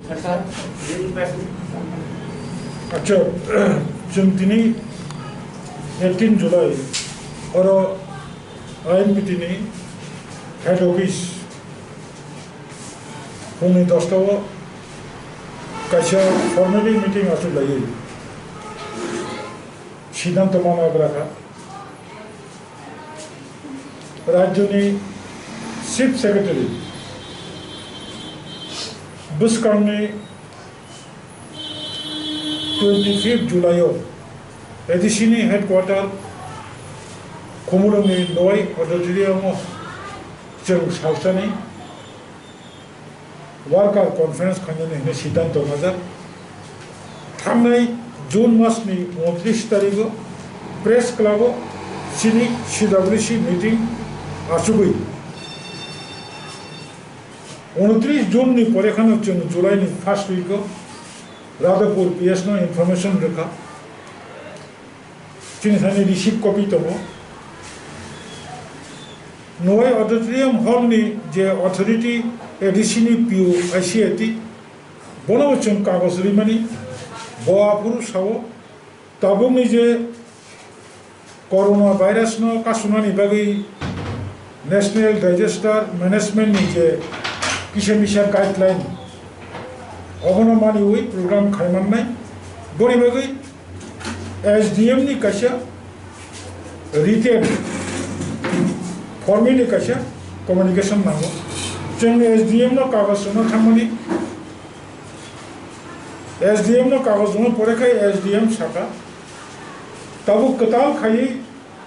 अच्छा जों दिनै 18 जुलाइ और आईएनपीटीनि हेड ऑफिस फुंनि 10टाव कायसा फर्मेलि मीटिंग आसुलायो सिद्धांत मावग्राखा राज्यनि चीफ सेक्रेटारि बुसकांनि 25 जुलाइआव एडिसिनि हेडक्वार्टार खमुलुंनि नय अडिटोरियामाव जों सावस्रानि वार्कार कन्फारेंस खालामनो सिद्धांत लाजादों थांनाय जून मासनि 29 तारिखआव प्रेस क्लाबाव सिनि CWC मीटिंग आसुगै 29 जूननि परेखानो जों जुलाइनि फर्स्ट वीकआव राधापुर PS इनफरमेशन रेखा जोंनि रिसीव कपि दङ नय ऑडिटोरियम हॉलनि जे अथॉरिटी एडिसिनि PO ICAT बनाव जों कागज रिमानि बवाफुर साव ताबुंनि जे कोरोना वायरस न कासुनानि बागै नेशनल डिजास्टर मैनेजमेंट नि जे किसा गाइडलाइन अगन मानि हुई प्रोग्राम खालामनाय बनि बागै SDM नि कायसा रिटेन फॉर्मेली कायसा कम्युनिकेशन नांगौ जों SDM न कागज न थांमानि SDM न कागज न परेखाय SDM साका ताबु कताल खाई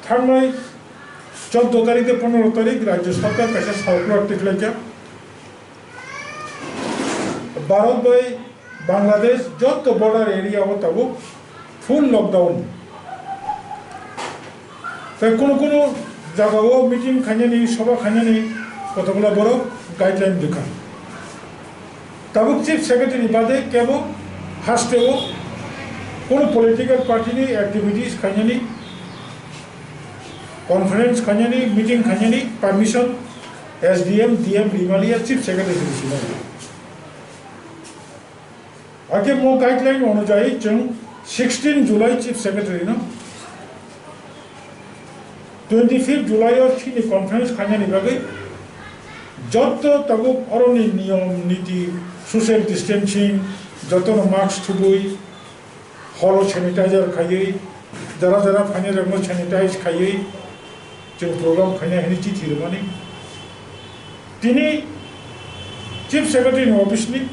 थांनाय 14 तारीख 15 तारीख राज्य सरकार कायसा सार्कुलार टिकलायजा भारत बाय बांग्लादेश जत बॉर्डर एरिया हो तब फुल लॉकडाउन कोनो जगह मीटिंग खाने सभा खाने कतगुला बड़ गाइडलाइन दिखा तब चीफ सेक्रेटारि बादे केवल हास्टेव कोनो पॉलिटिकल पार्टी नि एक्टिविटीज खाने कॉन्फ्रेंस खाने मीटिंग खाने परमिशन SDM DM रिमालिया चीफ सेक्रेटारि आगे मो गाइडलाइन अनुजाई जों 16 जुलाई चीफ सेक्रेटारि न 25 जुलाई और थिनि कॉन्फ्रेंस खाने बागै जत तब अरनि नियम नीति सोशल डिस्टेंसिंग जतन मास्क थुबुई हॉल सैनिटाइजर खायै जरा जरा फाने रंग सैनिटाइज खायै जों प्रोग्राम खाने हनि चिठी रमानि तिनि चीफ सेक्रेटारि ऑफिस नि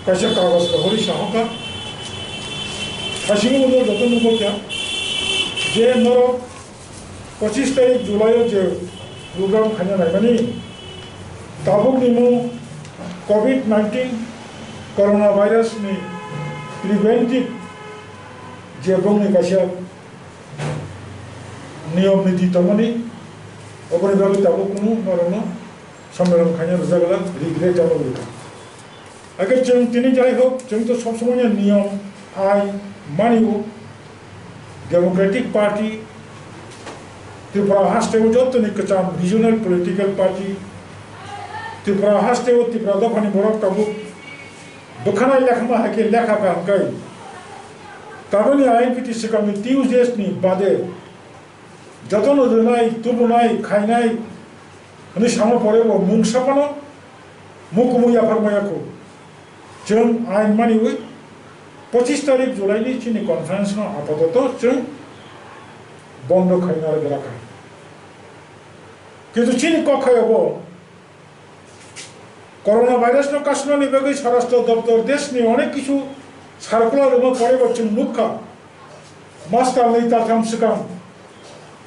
कैसे कागज का होरी साहका हसिंग उन्होंने जतन नुको क्या जे नरो 25 तारीख जुलाई जे प्रोग्राम खाने नायमानि ताबुक निमु COVID-19 कोरोना वायरस नि प्रिवेंटिव जे बुंनि कैसे नियम नीति तमनि अपने बाबू ताबुक नु नरनो सम्मेलन खाने रजागला रिग्रेट जानो लुका अगर जों दिनै जाय हो जों तो सब समय नियम आइन मानियो डेमोक्रेटिक पार्टी त्रिपुरा हास्टेव जतनि कचाम रिजनल पॉलिटिकल पार्टी त्रिपुरा हास्टेव त्रिपुरा दफानि बरक ताबु बखानाय लेखमा हाके लेखा का हंकाय ताबनि INPT सिगांनि टिउजडेस नि बादे जतन रोनाय तुबुनाय खायनाय नि सामो परेबो मुंसापानो मुकुमुया फरमायाखौ जों आइन मानि हुई 25 तारीख जुलाई चीनी कॉन्फ्रेंस में आपातत जों बंद खाना रखा किंतु चीनी कखायाव कोरोना वायरस न कासुनानि बागै स्वराष्ट्र दफ्तर देशनि अनेक किछु सार्कुलार परेबो जों नुखा मास्टार नै ताथाम सिगां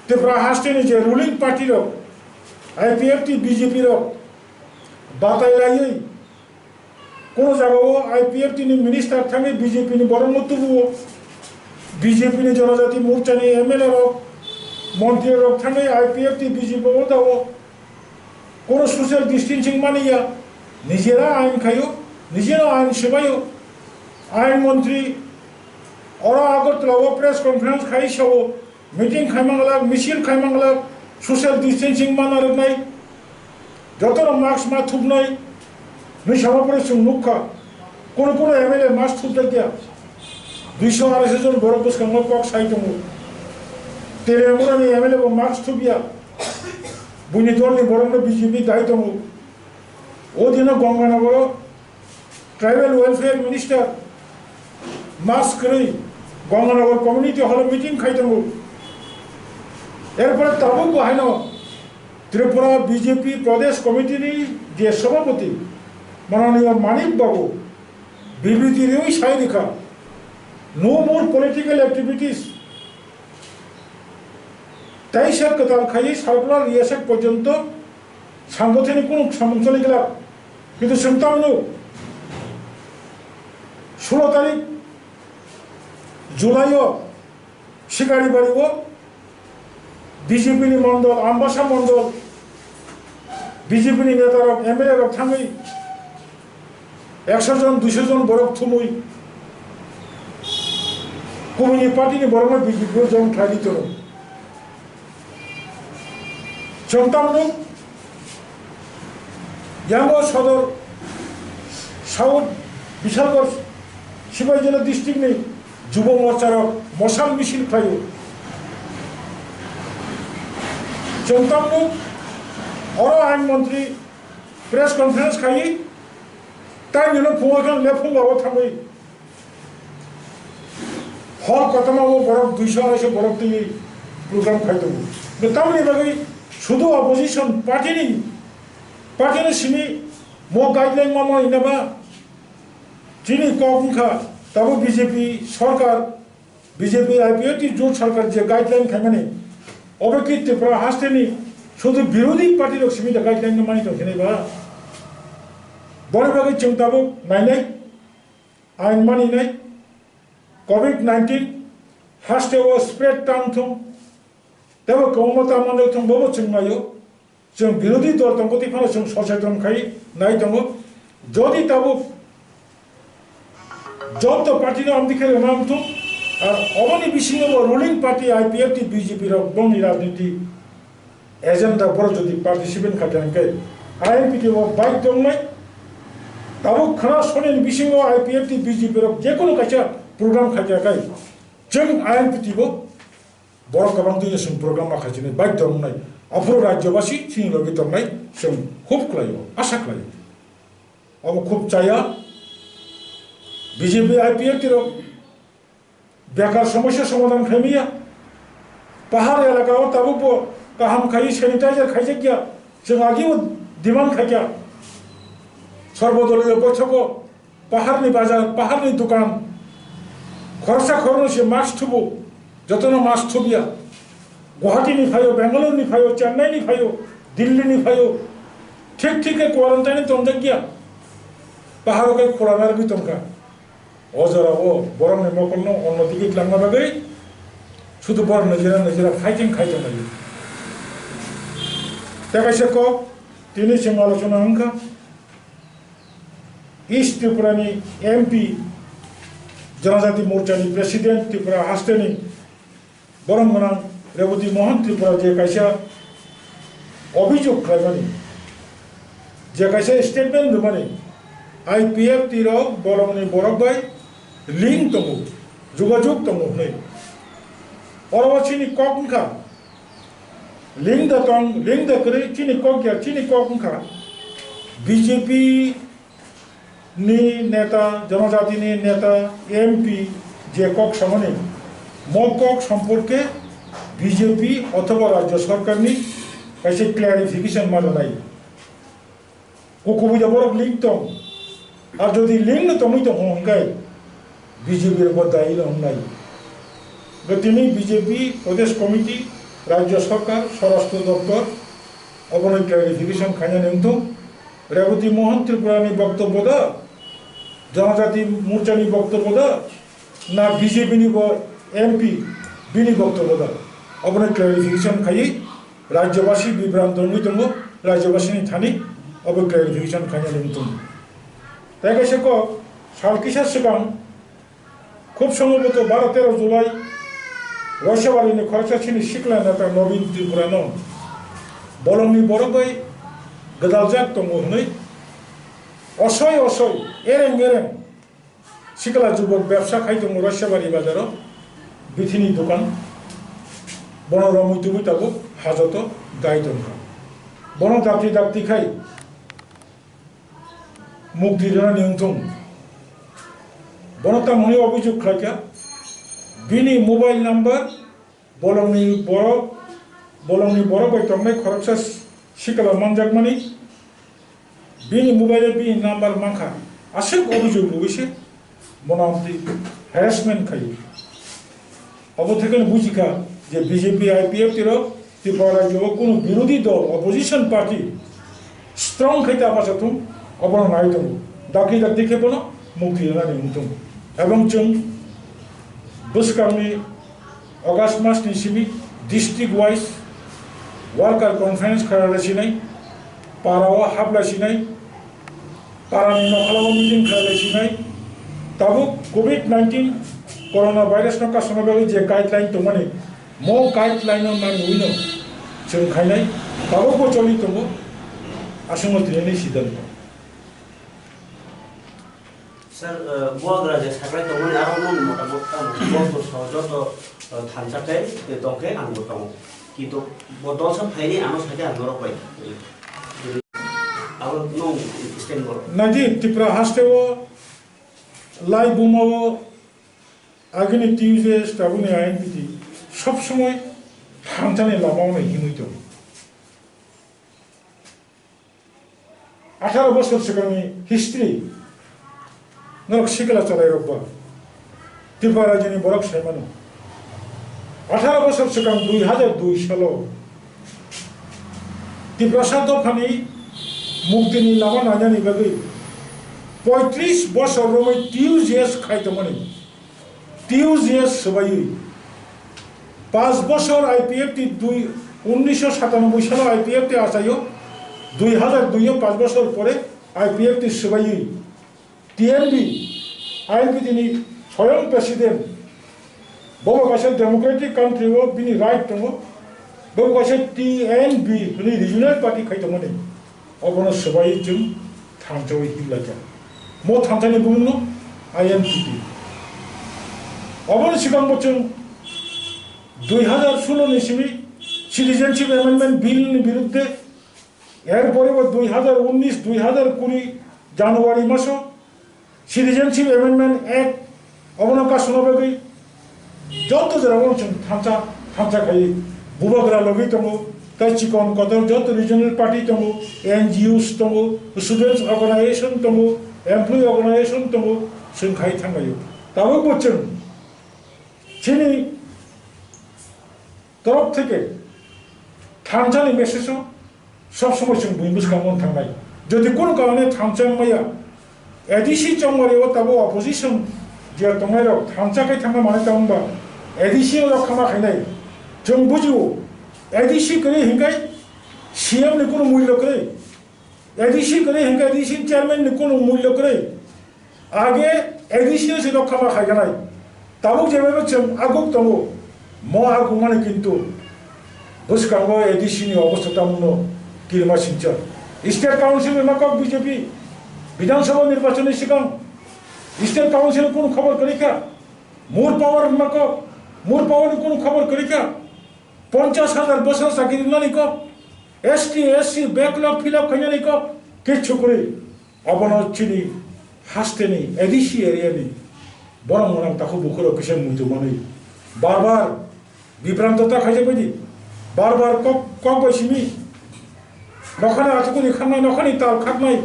त्रिपुरा हास्टेनि जे रुलिंग पार्टी IPFT BJP बातायलायै कोनो जगह IPFT नि मिनिस्टर थांगे BJP नि बरं मतुबो BJP नि जनजाति मोर्चा नि MLA मंत्री थांगे IPFT BJP दाव कोनो सोशल डिस्टेंसिंग मानिया निजेरा आइन खायो निजेरा आइन सेबायो आइन मंत्री और आगरतलाव प्रेस कॉन्फ्रेंस खाई सावो मीटिंग खाइमांगला मिছিল खाइमांगला सोशल डिस्टेंसिंग मानारनाय जतन मास्क मा थुबनाय नै सामापरे जों नुखा কোন এমএলএ মাস তুলতে গিয়া 200-250 জন বড় বস কাম কক সাইটম তেরে আমি এমএলএ মাস তুবিয়া বুনি দলনি বড় বিজেপি দায়িত্ব ও দিন গঙ্গানগর ট্রাইবাল ওয়েলফেয়ার মিনিস্টার মাস করে গঙ্গানগর কমিউনিটি হল মিটিং খাইতাম এরপরে তাবুক হাইন ত্রিপুরা বিজেপি প্রদেশ কমিটির যে সভাপতি মাননীয় মানিক বাবু বিবৃতির ওই সাই লেখা নো মোর পলিটিক্যাল অ্যাক্টিভিটিস 23 কতাল খাই সার্কুলার ইয়াসেক পর্যন্ত সাংগঠনিক কোন সমঞ্চলে গেলাম কিন্তু সন্তানো 16 তারিখ জুলাইও শিকারি বাড়িব বিজেপি মন্ডল আমবাসা মন্ডল বিজেপি নেতার এমএলএ থামি 100 জন 200 জন বরফ থুমুই কমিউনি পার্টি বরং বিজেপি জন ঠাইত চমতামনু ইয়াঙ্গ সদর সাউথ বিশালগড় সিপাহী জেলা ডিস্ট্রিক্ট নেই যুব মোর্চার মশাল মিছিল খাইও চমতামনু অর আইনমন্ত্রী প্রেস কনফারেন্স খাই তাই জন্য ফুয়াখান লেফুং বাবা থামই হল কতমাবো বরফ 200-250 বরফ দিয়ে প্রোগ্রাম খাইতো তামনি বাকি শুধু অপোজিশন পার্টি সিনি মো গাইডলাইন মামা ইনাবা চিনি কমখা তাবো বিজেপি সরকার বিজেপি আইপিএফটি জোট সরকার যে গাইডলাইন খাইমানে অবকি ত্রিপুরা হাসতেনি শুধু বিরোধী পার্টির সিমিটা গাইডলাইন মানি তো বা বড় বাকি চিন্তাবো নাইনাই আইন মানিনাই COVID-19 হাসতে ও স্প্রেড টাউন তেব কমতা মনে ববো চিংমায়ো जों বিরোধী দল দङ তিফানো जों সচেতন খাই নাই দङ যদি তাবো যত পার্টির আমদিকে নামতো আর অবনি বিশিং রুলিং পার্টি আইপিএফটি বিজেপি র বংনি রাজনীতি এজেন্ডা বড় যদি পার্টিসিপেন্ট খাটানকে আইএনপিটি ও বাইক দङ নাই তাবো খানা সনেন বিশিং আইপিএফটি বিজেপি র যে কোনো কাছে প্রোগ্রাম খাটাকাই जों आईएनपीटी बड़ गोबां जों प्रग्राम माखासे बाइक दङ নাই अफुर राज्यवासी सिनि लगे दंनाय जों खूब खालायो आशा खालायो अब खूब चाया बीजेपी आईपीएफटी बेकार समस्या समाधान खाइमिया पहाड़ एलाकाओ ताबो गाहाम खाई सैनिटाइजार खाइजे गया जों आगे डिमांड खाइया सर्वदलीय बैठक पहाड़नि बाजार पहाड़नि दुकान खरसा खरनसे मास्क थुबो जतनो मास्क थुबिया गुवाहाटी फायो बेंगालुरु फायो चेन्नई फायो दिल्ली फायो ठीक ठीक क्वारंटाइन तंजा गया पहाड़ के खोलानार भी तंका अजरा वो बरम ने मकलनो उन्नति के लांगा बागै शुद्ध बर नजरा खाइथिं नहीं तकासे को तिनी सिंह आलोचना अंका ईस्ट त्रिपुरानी एमपी जनजाति मोर्चानी प्रेसिडेंट त्रिपुरा हास्टेनी बरम गना रेवती मोहन त्रिपुरा जे कैसा अभियोग खालामनानै जे कैसा स्टेटमेंट होनानै आईपीएफटी र बरमनि बरबाय लिंक दङ जोगाजोग दङ नै अरवाचिनि ककखा लिंक दं लिंक दकरै चिनि कक या चिनि ककखा बीजेपी नि नेता जनजाति नि नेता एमपी जे कक सामने मकक सम्पर्के बीजेपी अथवा राज्य सरकार नि कैसे क्लैरिफिकेशन माननाय कोकुबुजा बरक लिंक दं और जदि लिंक तमै तो हंगाय बीजेपी बदाई हमनाय गतिनि बीजेपी प्रदेश कमिटी राज्य सरकार स्वराष्ट्र दफ्तर अपने क्लैरिफिकेशन खाना नेंतो रेवती मोहन त्रिपुरानी वक्तव्य दा जनजाति मोर्चानी वक्तव्य दा ना बीजेपी नि एमपी बिनी वक्तव्य दा अपने क्लैरिफिकेशन खाई राज्यवासी विभ्रांत दङ राज्यवासी थानी अब क्लैरिफिकेशन खाना नेंतो तैसे को सालकिसा सिगां खूब सम्भवत 12-13 जुलाई रसबारिनि खरसासिनि सिख्ला नेता नवीन त्रिपुरानो बलंनि बरबाय गदालजाक दङ हनै असय असय एरें एरें सिकला जुबक व्यवसा खाइदों रसियाबारी बाजाराव बिथिनि दखान बन रमुइतुबु ताबो हाजत गायदों बन दाप्ति दाप्ति खाइ मुख दिरना निउंथुं बन तामनि अभियोग खाइका बिनि mobile number bolongni borok bai tongnai khoroksa sikala manjakmani bini mobile bini number mangkha asuk obhijog lugise monamti harassment khai obo theke bujika je BJP IPF tiro Tripura রাজ্য কোনো বিরোধী দল অপোজিশন পার্টি স্ট্রং খাইতে আবাসাতুম অবন নাইতুম দাকি দাকি খেপনো মুক্তি না নিমতুম এবং जों बोसोरनि अगस्त मासनि सिमि district wise worker conference खालामगासिनाय पाराव हाबगासिनाय पारानि नखालाव meeting खालामगासिनाय दाबो कोविड-19 कोरोना भाइरास न कासनबागै जे गाइडलाइन दंमाने मो गाइडलाइन ना नुइनो जों खायनाय दाबो बचलि दङ आसंगतिनि सिद्धान्त सर बुआग्रा जे साग्राय दंमोन आरो नन मोटामोटी बस्तो सहजत थानसाथाय दंखे आंबो दं किन्तु बदलसा फाइनि आनो साथे आंगरो पाइ आरो नो स्टेन बर नादि त्रिपुरा हास्टेव लाई बुमाव आगनि टिउजे स्टाबुनि आइन बिदि सब समय थांजाने लामावनो हिमुइतो 18 बोसोर सिगांनि हिस्ट्रि नरक सिकला चलाय रब्बा त्रिपुरा राज्योनि बरक सायमानो 18 बोसोर सिगां 2002 सालाव त्रिपुरा दफानि मुक्तिनि लामा नायनायनि बागै 35 बोसोर रमै टिउजेस खायदोंमोन टिउजेस सबायै 5 बोसोर IPF टी 1997 सालाव IPF टी आसायो 2002 5 बोसोर परे IPF टी सबायै TNB INP दिनै स्वयं प्रेसिडेंट बबे कासे डेमोक्रेटिक कान्ट्री वो बिनि राइट दङ बबे कासे TNB नि रिजनल पार्टी खायदोंमोन अबनो सबायै जों थांजावै हिलाजा मो थांजानि बुंनो INPP अबनो सिगां जों 2016 नि सिमि सिटिजेनशिप एमेंडमेंट बिल नि बिरुद्धे एरपरे 2019 2020 জানুয়ারি মাসে सिटिजेनशिप एमेंडमेंट एक्ट अबनो कासनबागै जत जराव जों थांजा खाय बुबाग्रा लगै दङ काचिकन कदर जत रिजनल पार्टी दङ NGOs दङ स्टुडेंट्स अर्गानाइजेशन दङ एमप्लॉय अर्गानाइजेशन दङ जों खाय थांगायो दाबो बोचों जोंनि तरफ থেকে थांजानि मेसेजआव सब समय जों बुंबोसखांनो थांनाय যদি কোন কারণে थांजामाया एडिसी चंगरियाव ताबो अपोजिशन जे दंगायरो थांजाखै थांगा माने तांबा एडिसी रखमा खायनाय जों बुजियो एडिसी करे हिंगाय सीएम ने कोनो मूल्य करे एडिसी करे हिंगाय एडिसी चेयरमैन ने कोनो मूल्य करे आगे एडिसी से रखमा खायनाय ताबो जेबो जों आगुक दङ म आगु माने किन्तु बुसकांगो एडिसी नि अवस्था तामुनो किरमा सिंचा स्टेट काउंसिल में नकक बीजेपी विधानसभा निर्वाचन सिगां स्टेट काउंसिल को खबर करिका मूर पावर नकक मूर पावर को खबर करिका 50,000 बोसोर साकिरि नानि को ST SC बैकलॉग फिलअप खायनानि को किछु करे अबनो चिनि हास्टेनि एडिसी एरियानि बरं मोनां ताखौ बुखरो किसे मुइतो मानै बार-बार बिभ्रान्तता खायजे बायदि बार-बार कक बायसिमि नखानि आथुकुनि खानाय नखानि ताल खानाय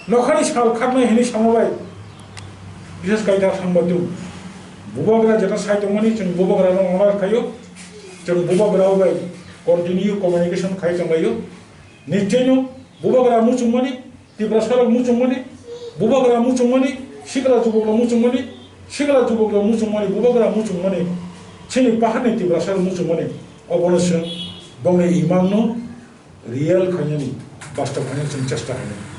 नखानि साल खानाय हिनि सामबाय बिसेस गायदा थांबादु बुबाग्रा जेटा साइदोंमानि जों बुबाग्रा नङा खायो जों बुबाग्रा बाय कन्टिन्यू कम्युनिकेशन खायदोंबायो निश्चयनो बुबाग्रा मुचुंमानि त्रिपुरा सरक मुचुंमानि बुबाग्रा मुचुंमानि सिगला जुबग्रा मुचुंमानि सिगला जुबग्रा मुचुंमानि बुबाग्रा मुचुंमानि सिनि पाहारनि त्रिपुरा सरक मुचुंमानि अबनोसो बंने इमांनो रियल खायनानि बास्तव खायनानि जों चेष्टा खालामो